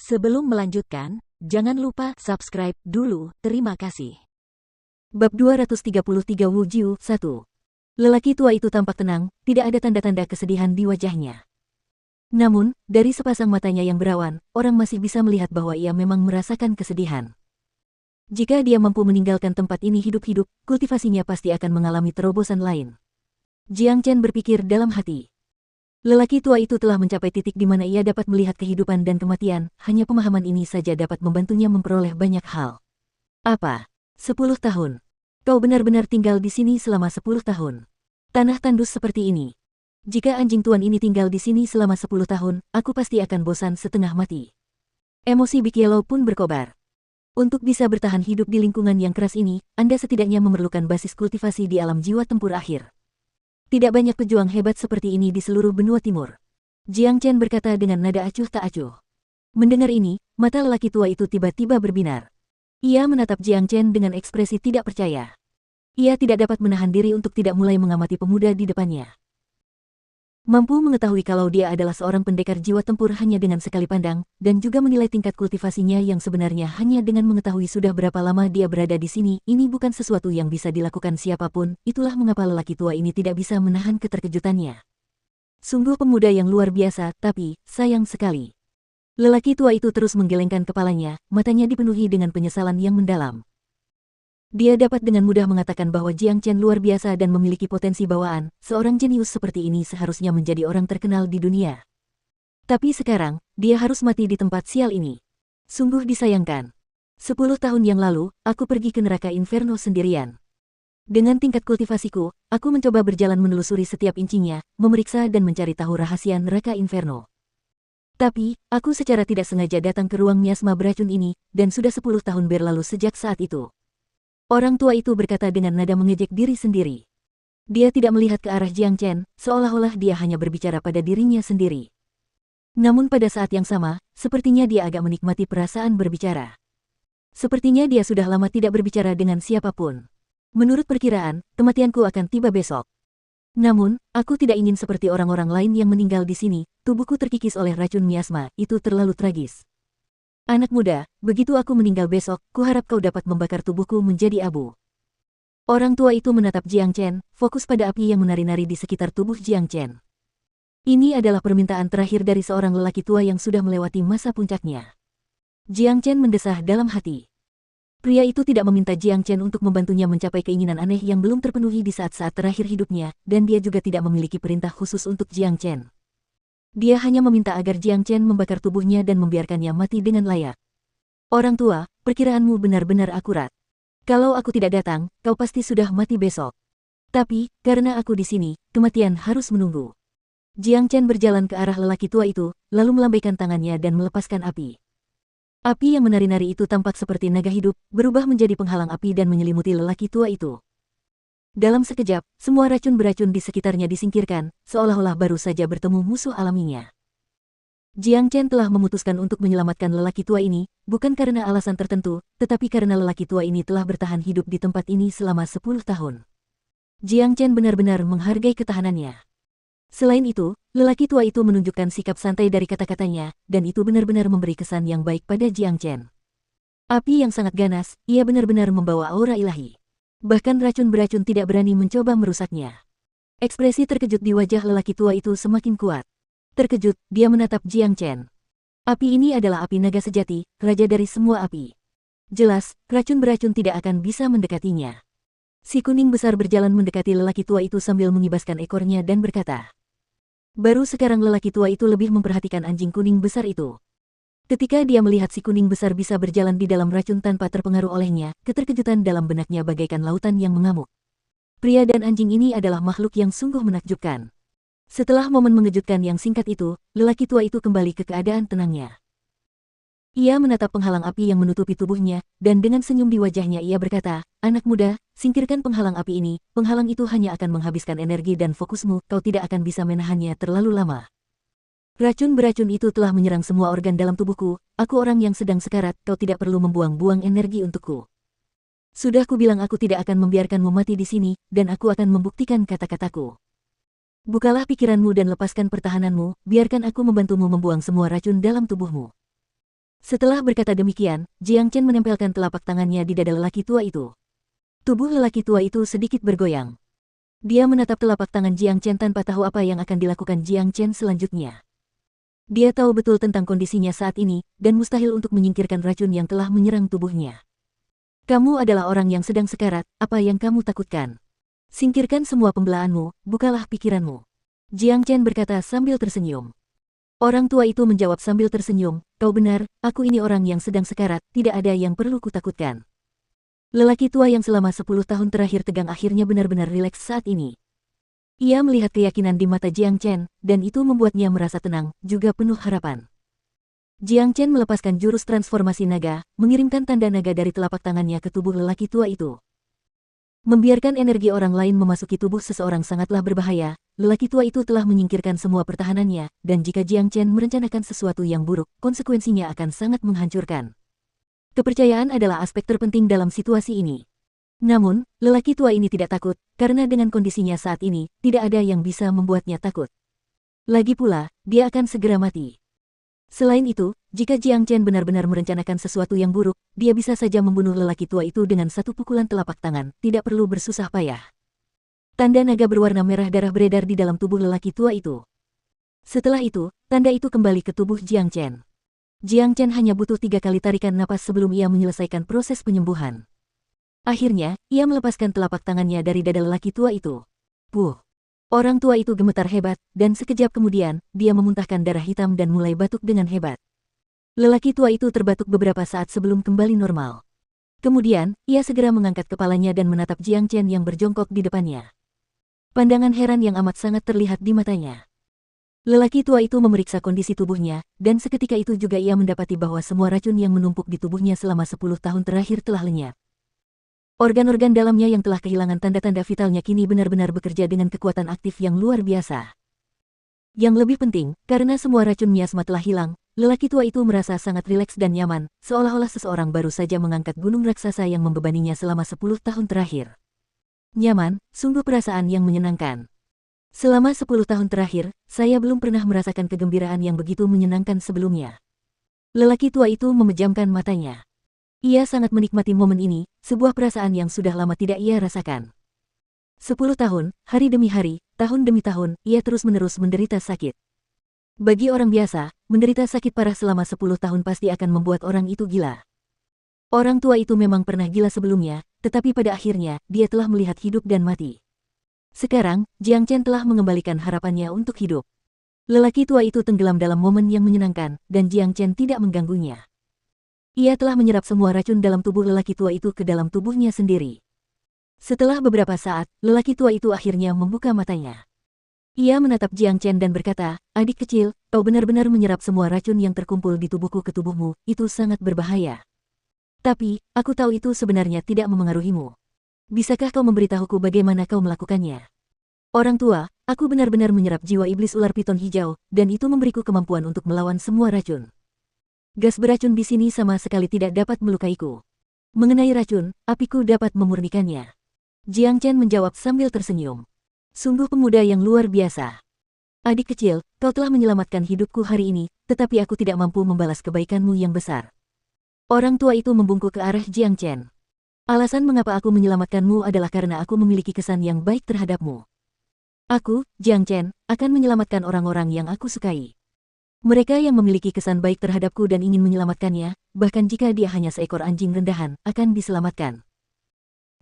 Sebelum melanjutkan, jangan lupa subscribe dulu, terima kasih. Bab 233 Wujiu 1. Lelaki tua itu tampak tenang, tidak ada tanda-tanda kesedihan di wajahnya. Namun, dari sepasang matanya yang berawan, orang masih bisa melihat bahwa ia memang merasakan kesedihan. Jika dia mampu meninggalkan tempat ini hidup-hidup, kultivasinya pasti akan mengalami terobosan lain. Jiang Chen berpikir dalam hati. Lelaki tua itu telah mencapai titik di mana ia dapat melihat kehidupan dan kematian, hanya pemahaman ini saja dapat membantunya memperoleh banyak hal. Apa? 10 tahun. Kau benar-benar tinggal di sini selama 10 tahun. Tanah tandus seperti ini. Jika anjing tuan ini tinggal di sini selama 10 tahun, aku pasti akan bosan setengah mati. Emosi Big Yellow pun berkobar. Untuk bisa bertahan hidup di lingkungan yang keras ini, Anda setidaknya memerlukan basis kultivasi di alam jiwa tempur akhir. Tidak banyak pejuang hebat seperti ini di seluruh benua timur. Jiang Chen berkata dengan nada acuh tak acuh. Mendengar ini, mata lelaki tua itu tiba-tiba berbinar. Ia menatap Jiang Chen dengan ekspresi tidak percaya. Ia tidak dapat menahan diri untuk tidak mulai mengamati pemuda di depannya. Mampu mengetahui kalau dia adalah seorang pendekar jiwa tempur hanya dengan sekali pandang, dan juga menilai tingkat kultivasinya yang sebenarnya hanya dengan mengetahui sudah berapa lama dia berada di sini, ini bukan sesuatu yang bisa dilakukan siapapun, itulah mengapa lelaki tua ini tidak bisa menahan keterkejutannya. Sungguh pemuda yang luar biasa, tapi, sayang sekali. Lelaki tua itu terus menggelengkan kepalanya, matanya dipenuhi dengan penyesalan yang mendalam. Dia dapat dengan mudah mengatakan bahwa Jiang Chen luar biasa dan memiliki potensi bawaan, seorang jenius seperti ini seharusnya menjadi orang terkenal di dunia. Tapi sekarang, dia harus mati di tempat sial ini. Sungguh disayangkan. 10 tahun yang lalu, aku pergi ke neraka Inferno sendirian. Dengan tingkat kultivasiku, aku mencoba berjalan menelusuri setiap incinya, memeriksa dan mencari tahu rahasia neraka Inferno. Tapi, aku secara tidak sengaja datang ke ruang miasma beracun ini, dan sudah 10 tahun berlalu sejak saat itu. Orang tua itu berkata dengan nada mengejek diri sendiri. Dia tidak melihat ke arah Jiang Chen, seolah-olah dia hanya berbicara pada dirinya sendiri. Namun pada saat yang sama, sepertinya dia agak menikmati perasaan berbicara. Sepertinya dia sudah lama tidak berbicara dengan siapapun. Menurut perkiraan, kematianku akan tiba besok. Namun, aku tidak ingin seperti orang-orang lain yang meninggal di sini, tubuhku terkikis oleh racun miasma, itu terlalu tragis. Anak muda, begitu aku meninggal besok, kuharap kau dapat membakar tubuhku menjadi abu. Orang tua itu menatap Jiang Chen, fokus pada api yang menari-nari di sekitar tubuh Jiang Chen. Ini adalah permintaan terakhir dari seorang lelaki tua yang sudah melewati masa puncaknya. Jiang Chen mendesah dalam hati. Pria itu tidak meminta Jiang Chen untuk membantunya mencapai keinginan aneh yang belum terpenuhi di saat-saat terakhir hidupnya, dan dia juga tidak memiliki perintah khusus untuk Jiang Chen. Dia hanya meminta agar Jiang Chen membakar tubuhnya dan membiarkannya mati dengan layak. Orang tua, perkiraanmu benar-benar akurat. Kalau aku tidak datang, kau pasti sudah mati besok. Tapi, karena aku di sini, kematian harus menunggu. Jiang Chen berjalan ke arah lelaki tua itu, lalu melambaikan tangannya dan melepaskan api. Api yang menari-nari itu tampak seperti naga hidup, berubah menjadi penghalang api dan menyelimuti lelaki tua itu. Dalam sekejap, semua racun beracun di sekitarnya disingkirkan, seolah-olah baru saja bertemu musuh alaminya. Jiang Chen telah memutuskan untuk menyelamatkan lelaki tua ini, bukan karena alasan tertentu, tetapi karena lelaki tua ini telah bertahan hidup di tempat ini selama 10 tahun. Jiang Chen benar-benar menghargai ketahanannya. Selain itu, lelaki tua itu menunjukkan sikap santai dari kata-katanya, dan itu benar-benar memberi kesan yang baik pada Jiang Chen. Api yang sangat ganas, ia benar-benar membawa aura ilahi. Bahkan racun beracun tidak berani mencoba merusaknya. Ekspresi terkejut di wajah lelaki tua itu semakin kuat. Terkejut, dia menatap Jiang Chen. Api ini adalah api naga sejati, raja dari semua api. Jelas, racun beracun tidak akan bisa mendekatinya. Si kuning besar berjalan mendekati lelaki tua itu sambil mengibaskan ekornya dan berkata. Baru sekarang lelaki tua itu lebih memperhatikan anjing kuning besar itu. Ketika dia melihat si kuning besar bisa berjalan di dalam racun tanpa terpengaruh olehnya, keterkejutan dalam benaknya bagaikan lautan yang mengamuk. Pria dan anjing ini adalah makhluk yang sungguh menakjubkan. Setelah momen mengejutkan yang singkat itu, lelaki tua itu kembali ke keadaan tenangnya. Ia menatap penghalang api yang menutupi tubuhnya, dan dengan senyum di wajahnya ia berkata, anak muda, singkirkan penghalang api ini, penghalang itu hanya akan menghabiskan energi dan fokusmu, kau tidak akan bisa menahannya terlalu lama. Racun beracun itu telah menyerang semua organ dalam tubuhku, aku orang yang sedang sekarat, kau tidak perlu membuang-buang energi untukku. Sudah kubilang aku tidak akan membiarkanmu mati di sini, dan aku akan membuktikan kata-kataku. Bukalah pikiranmu dan lepaskan pertahananmu, biarkan aku membantumu membuang semua racun dalam tubuhmu. Setelah berkata demikian, Jiang Chen menempelkan telapak tangannya di dada lelaki tua itu. Tubuh lelaki tua itu sedikit bergoyang. Dia menatap telapak tangan Jiang Chen tanpa tahu apa yang akan dilakukan Jiang Chen selanjutnya. Dia tahu betul tentang kondisinya saat ini, dan mustahil untuk menyingkirkan racun yang telah menyerang tubuhnya. Kamu adalah orang yang sedang sekarat, apa yang kamu takutkan? Singkirkan semua pembelaanmu, bukalah pikiranmu. Jiang Chen berkata sambil tersenyum. Orang tua itu menjawab sambil tersenyum, kau benar, aku ini orang yang sedang sekarat, tidak ada yang perlu kutakutkan. Lelaki tua yang selama 10 tahun terakhir tegang akhirnya benar-benar rileks saat ini. Ia melihat keyakinan di mata Jiang Chen, dan itu membuatnya merasa tenang, juga penuh harapan. Jiang Chen melepaskan jurus transformasi naga, mengirimkan tanda naga dari telapak tangannya ke tubuh lelaki tua itu. Membiarkan energi orang lain memasuki tubuh seseorang sangatlah berbahaya. Lelaki tua itu telah menyingkirkan semua pertahanannya, dan jika Jiang Chen merencanakan sesuatu yang buruk, konsekuensinya akan sangat menghancurkan. Kepercayaan adalah aspek terpenting dalam situasi ini. Namun, lelaki tua ini tidak takut, karena dengan kondisinya saat ini, tidak ada yang bisa membuatnya takut. Lagi pula, dia akan segera mati. Selain itu, jika Jiang Chen benar-benar merencanakan sesuatu yang buruk, dia bisa saja membunuh lelaki tua itu dengan satu pukulan telapak tangan, tidak perlu bersusah payah. Tanda naga berwarna merah darah beredar di dalam tubuh lelaki tua itu. Setelah itu, tanda itu kembali ke tubuh Jiang Chen. Jiang Chen hanya butuh 3 kali tarikan napas sebelum ia menyelesaikan proses penyembuhan. Akhirnya, ia melepaskan telapak tangannya dari dada lelaki tua itu. Puh! Orang tua itu gemetar hebat, dan sekejap kemudian, dia memuntahkan darah hitam dan mulai batuk dengan hebat. Lelaki tua itu terbatuk beberapa saat sebelum kembali normal. Kemudian, ia segera mengangkat kepalanya dan menatap Jiang Chen yang berjongkok di depannya. Pandangan heran yang amat sangat terlihat di matanya. Lelaki tua itu memeriksa kondisi tubuhnya, dan seketika itu juga ia mendapati bahwa semua racun yang menumpuk di tubuhnya selama 10 tahun terakhir telah lenyap. Organ-organ dalamnya yang telah kehilangan tanda-tanda vitalnya kini benar-benar bekerja dengan kekuatan aktif yang luar biasa. Yang lebih penting, karena semua racun miasma telah hilang, lelaki tua itu merasa sangat rileks dan nyaman, seolah-olah seseorang baru saja mengangkat gunung raksasa yang membebaninya selama 10 tahun terakhir. Nyaman, sungguh perasaan yang menyenangkan. Selama 10 tahun terakhir, saya belum pernah merasakan kegembiraan yang begitu menyenangkan sebelumnya. Lelaki tua itu memejamkan matanya. Ia sangat menikmati momen ini, sebuah perasaan yang sudah lama tidak ia rasakan. 10 tahun, hari demi hari, tahun demi tahun, ia terus-menerus menderita sakit. Bagi orang biasa, menderita sakit parah selama 10 tahun pasti akan membuat orang itu gila. Orang tua itu memang pernah gila sebelumnya, tetapi pada akhirnya, dia telah melihat hidup dan mati. Sekarang, Jiang Chen telah mengembalikan harapannya untuk hidup. Lelaki tua itu tenggelam dalam momen yang menyenangkan, dan Jiang Chen tidak mengganggunya. Ia telah menyerap semua racun dalam tubuh lelaki tua itu ke dalam tubuhnya sendiri. Setelah beberapa saat, lelaki tua itu akhirnya membuka matanya. Ia menatap Jiang Chen dan berkata, adik kecil, kau benar-benar menyerap semua racun yang terkumpul di tubuhku ke tubuhmu, itu sangat berbahaya. Tapi, aku tahu itu sebenarnya tidak memengaruhimu. Bisakah kau memberitahuku bagaimana kau melakukannya? Orang tua, aku benar-benar menyerap jiwa iblis ular piton hijau, dan itu memberiku kemampuan untuk melawan semua racun. Gas beracun di sini sama sekali tidak dapat melukaiku. Mengenai racun, apiku dapat memurnikannya. Jiang Chen menjawab sambil tersenyum. Sungguh pemuda yang luar biasa. Adik kecil, kau telah menyelamatkan hidupku hari ini, tetapi aku tidak mampu membalas kebaikanmu yang besar. Orang tua itu membungkuk ke arah Jiang Chen. Alasan mengapa aku menyelamatkanmu adalah karena aku memiliki kesan yang baik terhadapmu. Aku, Jiang Chen, akan menyelamatkan orang-orang yang aku sukai. Mereka yang memiliki kesan baik terhadapku dan ingin menyelamatkannya, bahkan jika dia hanya seekor anjing rendahan, akan diselamatkan.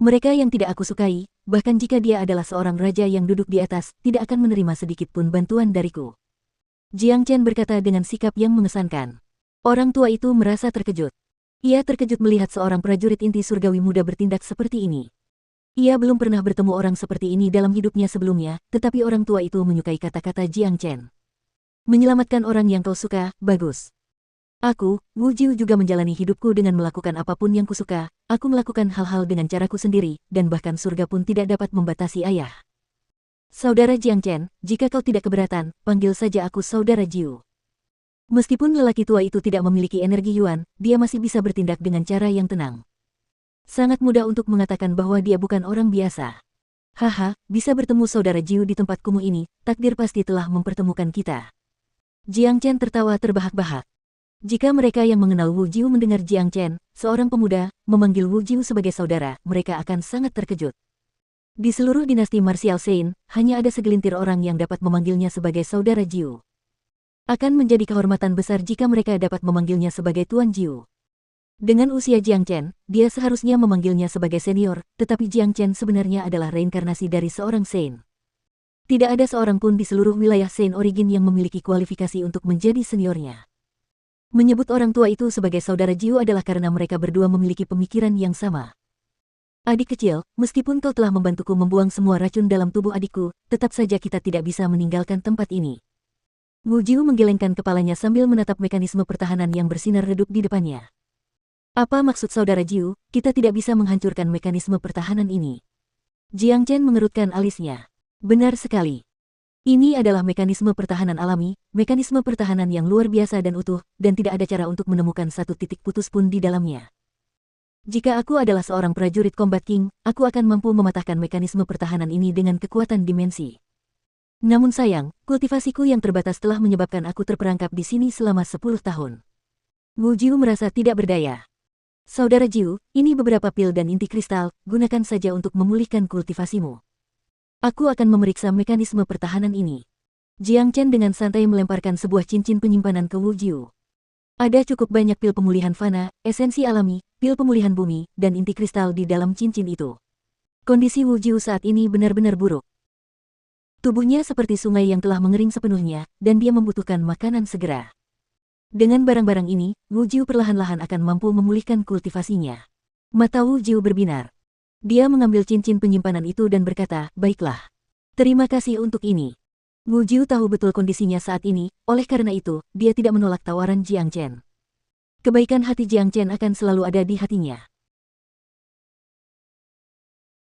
Mereka yang tidak aku sukai, bahkan jika dia adalah seorang raja yang duduk di atas, tidak akan menerima sedikit pun bantuan dariku. Jiang Chen berkata dengan sikap yang mengesankan. Orang tua itu merasa terkejut. Ia terkejut melihat seorang prajurit inti surgawi muda bertindak seperti ini. Ia belum pernah bertemu orang seperti ini dalam hidupnya sebelumnya, tetapi orang tua itu menyukai kata-kata Jiang Chen. Menyelamatkan orang yang kau suka, bagus. Aku, Wu Jiu juga menjalani hidupku dengan melakukan apapun yang kusuka, aku melakukan hal-hal dengan caraku sendiri, dan bahkan surga pun tidak dapat membatasi ayah. Saudara Jiang Chen, jika kau tidak keberatan, panggil saja aku Saudara Jiu. Meskipun lelaki tua itu tidak memiliki energi Yuan, dia masih bisa bertindak dengan cara yang tenang. Sangat mudah untuk mengatakan bahwa dia bukan orang biasa. Haha, bisa bertemu Saudara Jiu di tempat kumuh ini, takdir pasti telah mempertemukan kita. Jiang Chen tertawa terbahak-bahak. Jika mereka yang mengenal Wu Jiu mendengar Jiang Chen, seorang pemuda, memanggil Wu Jiu sebagai saudara, mereka akan sangat terkejut. Di seluruh dinasti martial Sein, hanya ada segelintir orang yang dapat memanggilnya sebagai saudara Jiu. Akan menjadi kehormatan besar jika mereka dapat memanggilnya sebagai Tuan Jiu. Dengan usia Jiang Chen, dia seharusnya memanggilnya sebagai senior, tetapi Jiang Chen sebenarnya adalah reinkarnasi dari seorang Sein. Tidak ada seorang pun di seluruh wilayah Sein Origin yang memiliki kualifikasi untuk menjadi seniornya. Menyebut orang tua itu sebagai saudara Jiu adalah karena mereka berdua memiliki pemikiran yang sama. Adik kecil, meskipun kau telah membantuku membuang semua racun dalam tubuh adikku, tetap saja kita tidak bisa meninggalkan tempat ini. Wu Jiu menggelengkan kepalanya sambil menatap mekanisme pertahanan yang bersinar redup di depannya. Apa maksud saudara Jiu, kita tidak bisa menghancurkan mekanisme pertahanan ini? Jiang Chen mengerutkan alisnya. Benar sekali. Ini adalah mekanisme pertahanan alami, mekanisme pertahanan yang luar biasa dan utuh, dan tidak ada cara untuk menemukan satu titik putus pun di dalamnya. Jika aku adalah seorang prajurit Combat King, aku akan mampu mematahkan mekanisme pertahanan ini dengan kekuatan dimensi. Namun sayang, kultivasiku yang terbatas telah menyebabkan aku terperangkap di sini selama 10 tahun. Wu Jiu merasa tidak berdaya. Saudara Jiu, ini beberapa pil dan inti kristal, gunakan saja untuk memulihkan kultivasimu. Aku akan memeriksa mekanisme pertahanan ini. Jiang Chen dengan santai melemparkan sebuah cincin penyimpanan ke Wu Jiu. Ada cukup banyak pil pemulihan fana, esensi alami, pil pemulihan bumi, dan inti kristal di dalam cincin itu. Kondisi Wu Jiu saat ini benar-benar buruk. Tubuhnya seperti sungai yang telah mengering sepenuhnya, dan dia membutuhkan makanan segera. Dengan barang-barang ini, Wu Jiu perlahan-lahan akan mampu memulihkan kultivasinya. Mata Wu Jiu berbinar. Dia mengambil cincin penyimpanan itu dan berkata, baiklah. Terima kasih untuk ini. Wu Jiu tahu betul kondisinya saat ini, oleh karena itu, dia tidak menolak tawaran Jiang Chen. Kebaikan hati Jiang Chen akan selalu ada di hatinya.